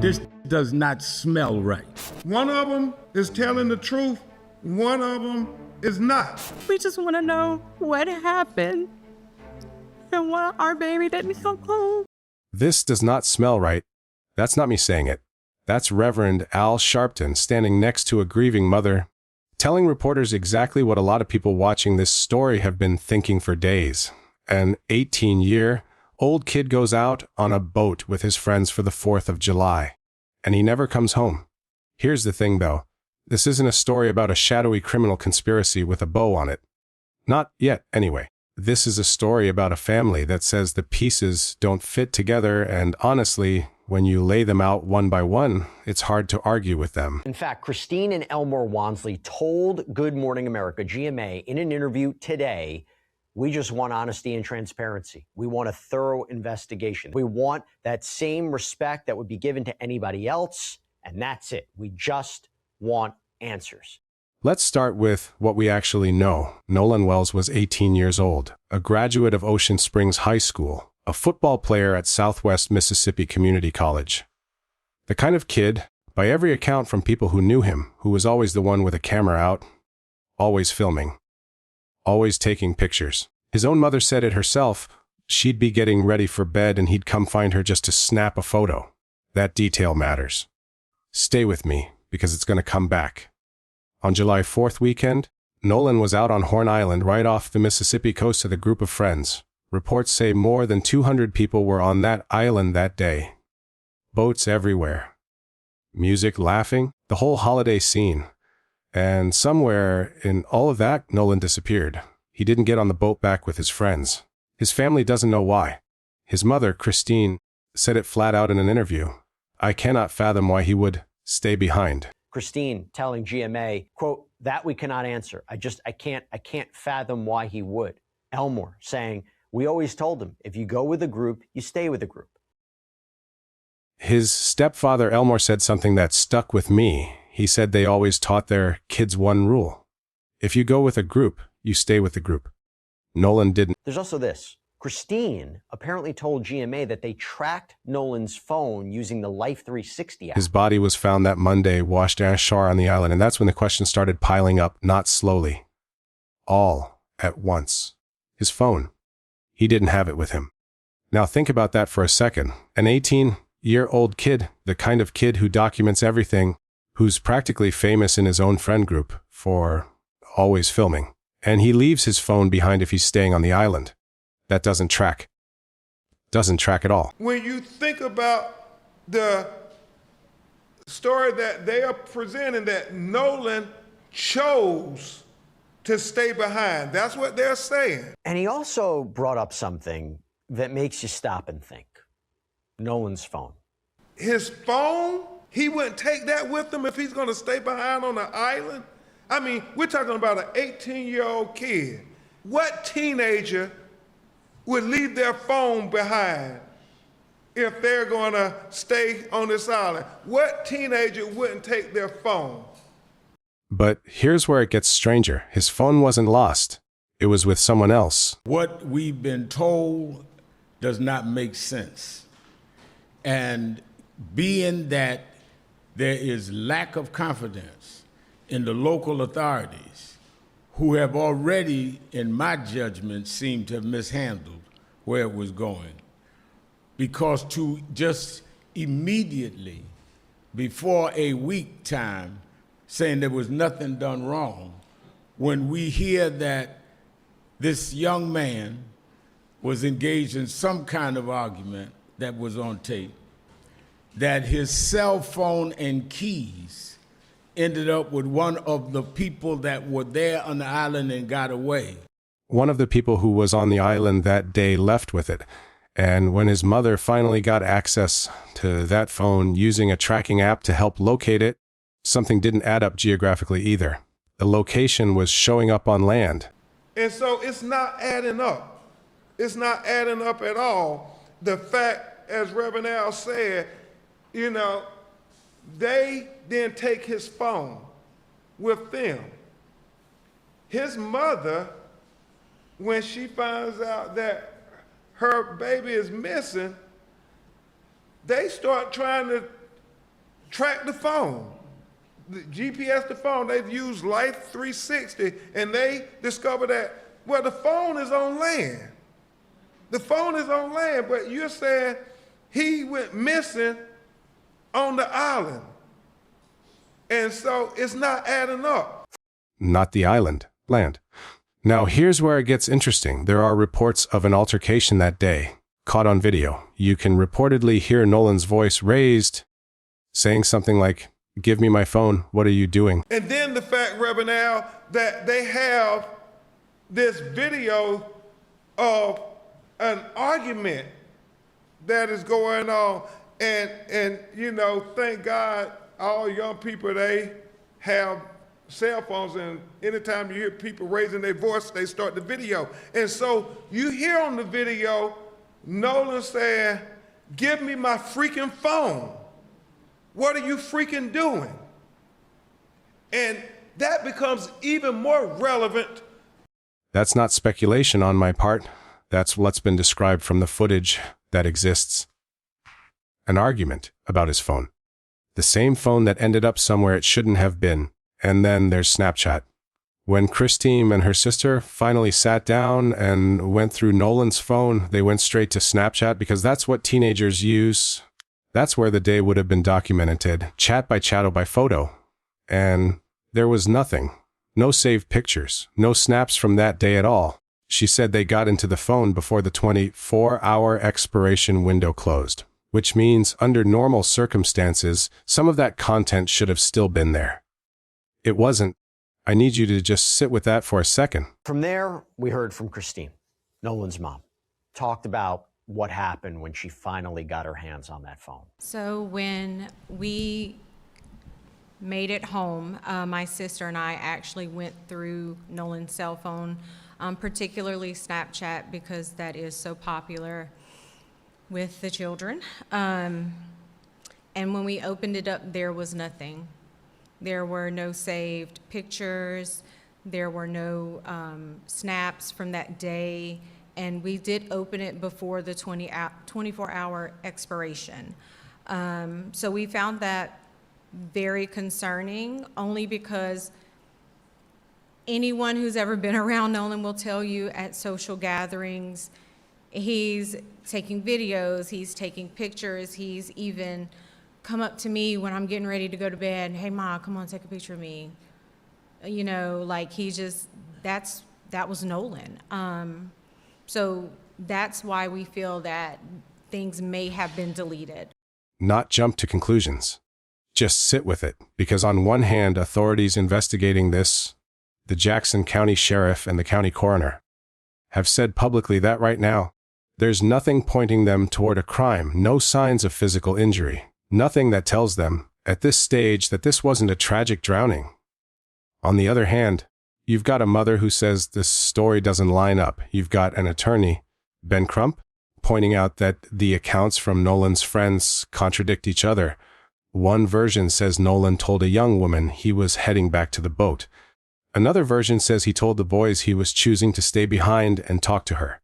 This does not smell right. One of them is telling the truth, one of them is not. We just want to know what happened and why our baby didn't come home. This does not smell right. That's not me saying it. That's Reverend Al Sharpton standing next to a grieving mother, telling reporters exactly what a lot of people watching this story have been thinking for days. An 18-year-old kid goes out on a boat with his friends for the 4th of July, and he never comes home. Here's the thing, though. This isn't a story about a shadowy criminal conspiracy with a bow on it. Not yet, anyway. This is a story about a family that says the pieces don't fit together, and honestly, when you lay them out one by one, it's hard to argue with them. In fact, Christine and Elmore Wansley told Good Morning America, GMA, in an interview today, we just want honesty and transparency. We want a thorough investigation. We want that same respect that would be given to anybody else, and that's it. We just want answers. Let's start with what we actually know. Nolan Wells was 18 years old, a graduate of Ocean Springs High School, a football player at Southwest Mississippi Community College. The kind of kid, by every account from people who knew him, who was always the one with a camera out, always filming, always taking pictures. His own mother said it herself. She'd be getting ready for bed and he'd come find her just to snap a photo. That detail matters. Stay with me, because it's going to come back. On July 4th weekend, Nolan was out on Horn Island right off the Mississippi coast with a group of friends. Reports say more than 200 people were on that island that day. Boats everywhere. Music, laughing, the whole holiday scene. And somewhere in all of that, Nolan disappeared. He didn't get on the boat back with his friends. His family doesn't know why. His mother, Christine, said it flat out in an interview. I cannot fathom why he would stay behind. Christine telling GMA, quote, that we cannot answer. I can't fathom why he would. Elmore saying, we always told him, if you go with a group, you stay with a group. His stepfather Elmore said something that stuck with me. He said they always taught their kids one rule. If you go with a group, you stay with the group. Nolan didn't. There's also this. Christine apparently told GMA that they tracked Nolan's phone using the Life 360 app. His body was found that Monday washed ashore on the island, and that's when the questions started piling up, not slowly. All at once. His phone. He didn't have it with him. Now think about that for a second. An 18-year-old kid, the kind of kid who documents everything, who's practically famous in his own friend group for always filming. And he leaves his phone behind if he's staying on the island. That doesn't track. Doesn't track at all. When you think about the story that they are presenting, that Nolan chose to stay behind. That's what they're saying. And he also brought up something that makes you stop and think. Nolan's phone. His phone? He wouldn't take that with him if he's going to stay behind on the island? I mean, we're talking about an 18-year-old kid. What teenager would leave their phone behind if they're going to stay on this island? What teenager wouldn't take their phone? But here's where it gets stranger. His phone wasn't lost. It was with someone else. What we've been told does not make sense. And being that there is lack of confidence in the local authorities, who have already, in my judgment, seemed to have mishandled where it was going. Because to just immediately, before a week time, saying there was nothing done wrong, when we hear that this young man was engaged in some kind of argument that was on tape, that his cell phone and keys ended up with one of the people that were there on the island and got away. One of the people who was on the island that day left with it. And when his mother finally got access to that phone using a tracking app to help locate it, something didn't add up geographically either. The location was showing up on land. And so it's not adding up. It's not adding up at all. The fact, as Reverend Al said, they didn't take his phone with them. His mother, when she finds out that her baby is missing, they start trying to track the phone. The GPS the phone, they've used Life 360, and they discovered that, well, the phone is on land. The phone is on land, but you're saying he went missing on the island. And so it's not adding up. Not the island, land. Now here's where it gets interesting. There are reports of an altercation that day, caught on video. You can reportedly hear Nolan's voice raised, saying something like, "Give me my phone, what are you doing?" And then the fact, Reverend Al, that they have this video of an argument that is going on. And you know, thank God, all young people, they have cell phones, and anytime you hear people raising their voice, they start the video. And so you hear on the video, Nolan saying, "Give me my freaking phone. What are you freaking doing?" And that becomes even more relevant. That's not speculation on my part. That's what's been described from the footage that exists. An argument about his phone. The same phone that ended up somewhere it shouldn't have been. And then there's Snapchat. When Christine and her sister finally sat down and went through Nolan's phone, they went straight to Snapchat because that's what teenagers use. That's where the day would have been documented, chat by chat or by photo. And there was nothing. No saved pictures, no snaps from that day at all. She said they got into the phone before the 24-hour expiration window closed, which means under normal circumstances, some of that content should have still been there. It wasn't. I need you to just sit with that for a second. From there, we heard from Christine, Nolan's mom, talked about what happened when she finally got her hands on that phone. So when we made it home, my sister and I actually went through Nolan's cell phone, particularly Snapchat, because that is so popular with the children. And when we opened it up, there was nothing. There were no saved pictures. There were no snaps from that day. And we did open it before the 24-hour expiration. So we found that very concerning, only because anyone who's ever been around Nolan will tell you at social gatherings, he's taking videos, he's taking pictures, he's even come up to me when I'm getting ready to go to bed, "Hey, Ma, come on, take a picture of me." You know, like he just, that was Nolan. So that's why we feel that things may have been deleted. Not jump to conclusions. Just sit with it, because on one hand, authorities investigating this, the Jackson County Sheriff and the County Coroner, have said publicly that right now, there's nothing pointing them toward a crime, no signs of physical injury, nothing that tells them, at this stage, that this wasn't a tragic drowning. On the other hand, you've got a mother who says this story doesn't line up. You've got an attorney, Ben Crump, pointing out that the accounts from Nolan's friends contradict each other. One version says Nolan told a young woman he was heading back to the boat. Another version says he told the boys he was choosing to stay behind and talk to her.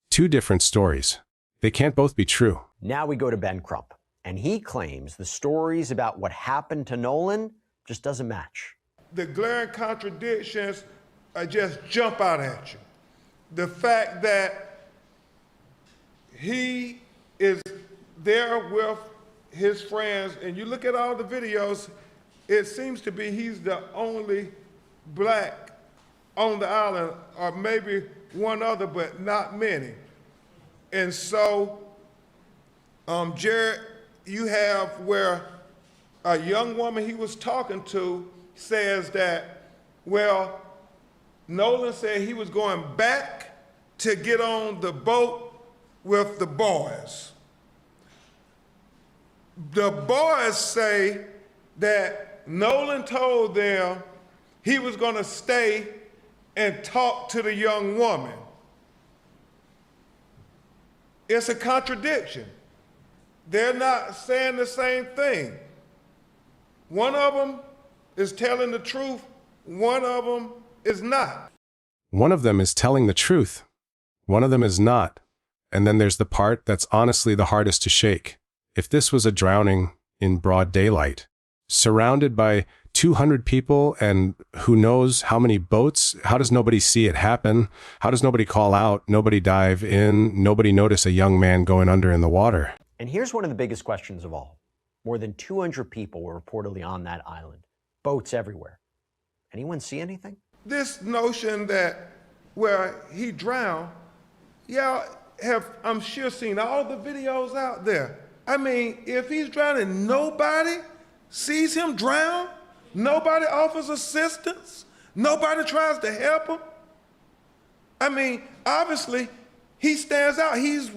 Two different stories. They can't both be true. Now we go to Ben Crump, and he claims the stories about what happened to Nolan just doesn't match. The glaring contradictions just jump out at you. The fact that he is there with his friends, and you look at all the videos, it seems to be he's the only black on the island, or maybe one other, but not many. And so, Jared, you have where a young woman he was talking to says that, well, Nolan said he was going back to get on the boat with the boys. The boys say that Nolan told them he was going to stay and talk to the young woman. It's a contradiction. They're not saying the same thing. One of them is telling the truth, one of them is not. One of them is telling the truth. One of them is not. And then there's the part that's honestly the hardest to shake. If this was a drowning, in broad daylight, surrounded by 200 people and who knows how many boats. How does nobody see it happen? How does nobody call out? Nobody dive in? Nobody notice a young man going under in the water? And here's one of the biggest questions of all. More than 200 people were reportedly on that island. Boats everywhere. Anyone see anything? This notion that where he drowned, y'all have, I'm sure, seen all the videos out there. I mean, if he's drowning, nobody sees him drown, nobody offers assistance, nobody tries to help him. I mean, obviously, he stands out. He's,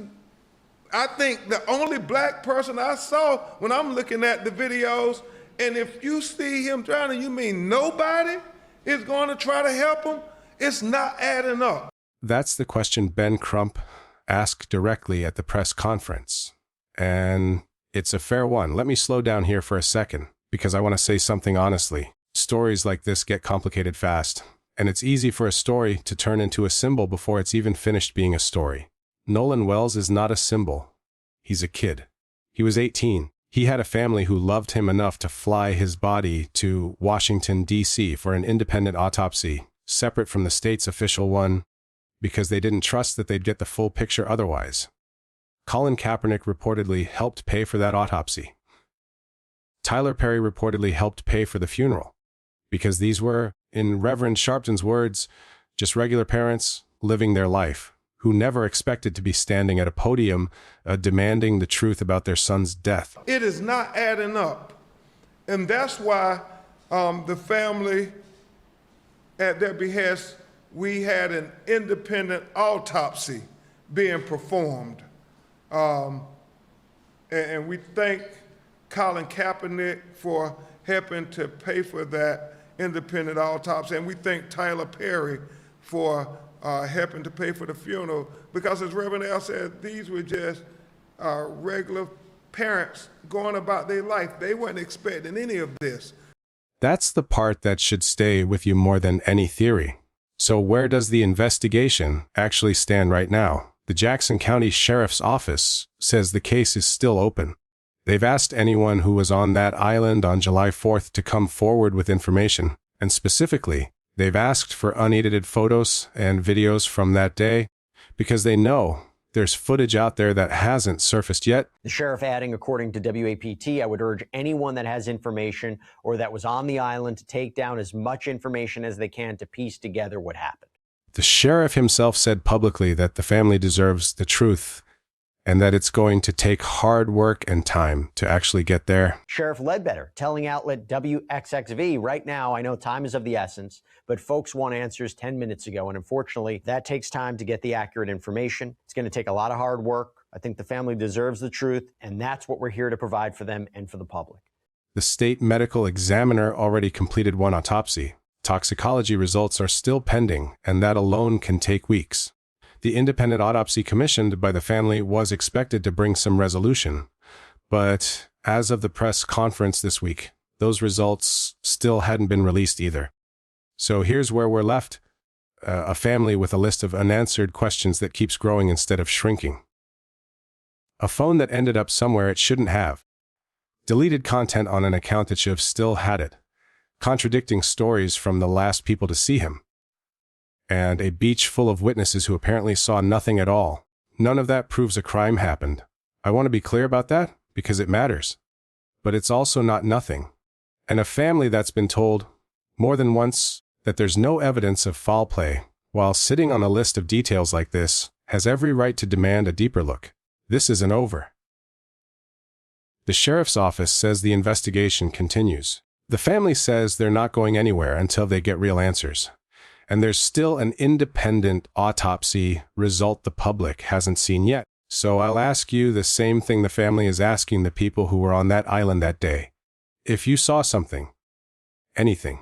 I think, the only black person I saw when I'm looking at the videos. And if you see him drowning, you mean nobody is going to try to help him? It's not adding up. That's the question Ben Crump asked directly at the press conference. And it's a fair one. Let me slow down here for a second, because I want to say something honestly. Stories like this get complicated fast, and it's easy for a story to turn into a symbol before it's even finished being a story. Nolan Wells is not a symbol. He's a kid. He was 18. He had a family who loved him enough to fly his body to Washington, D.C. for an independent autopsy, separate from the state's official one, because they didn't trust that they'd get the full picture otherwise. Colin Kaepernick reportedly helped pay for that autopsy. Tyler Perry reportedly helped pay for the funeral, because these were, in Reverend Sharpton's words, just regular parents living their life, who never expected to be standing at a podium demanding the truth about their son's death. It is not adding up. And that's why the family, at their behest, we had an independent autopsy being performed. And we thank Colin Kaepernick for helping to pay for that independent autopsy. And we thank Tyler Perry for helping to pay for the funeral. Because as Reverend Al said, these were just regular parents going about their life. They weren't expecting any of this. That's the part that should stay with you more than any theory. So where does the investigation actually stand right now? The Jackson County Sheriff's Office says the case is still open. They've asked anyone who was on that island on July 4th to come forward with information, and specifically, they've asked for unedited photos and videos from that day because they know there's footage out there that hasn't surfaced yet. The sheriff adding, according to WAPT, I would urge anyone that has information or that was on the island to take down as much information as they can to piece together what happened. The sheriff himself said publicly that the family deserves the truth and that it's going to take hard work and time to actually get there. Sheriff Ledbetter telling outlet WXXV, right now, I know time is of the essence, but folks want answers 10 minutes ago, and unfortunately, that takes time to get the accurate information. It's going to take a lot of hard work. I think the family deserves the truth, and that's what we're here to provide for them and for the public. The state medical examiner already completed one autopsy. Toxicology results are still pending, and that alone can take weeks. The independent autopsy commissioned by the family was expected to bring some resolution, but as of the press conference this week, those results still hadn't been released either. So here's where we're left, a family with a list of unanswered questions that keeps growing instead of shrinking. A phone that ended up somewhere it shouldn't have. Deleted content on an account that should have still had it. Contradicting stories from the last people to see him. And a beach full of witnesses who apparently saw nothing at all. None of that proves a crime happened. I want to be clear about that because it matters. But it's also not nothing. And a family that's been told more than once that there's no evidence of foul play, while sitting on a list of details like this, has every right to demand a deeper look. This isn't over. The sheriff's office says the investigation continues. The family says they're not going anywhere until they get real answers. And there's still an independent autopsy result the public hasn't seen yet. So I'll ask you the same thing the family is asking the people who were on that island that day. If you saw something, anything,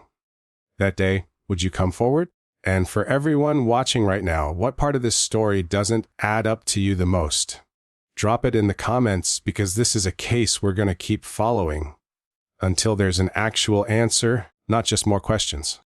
that day, would you come forward? And for everyone watching right now, what part of this story doesn't add up to you the most? Drop it in the comments because this is a case we're going to keep following until there's an actual answer, not just more questions.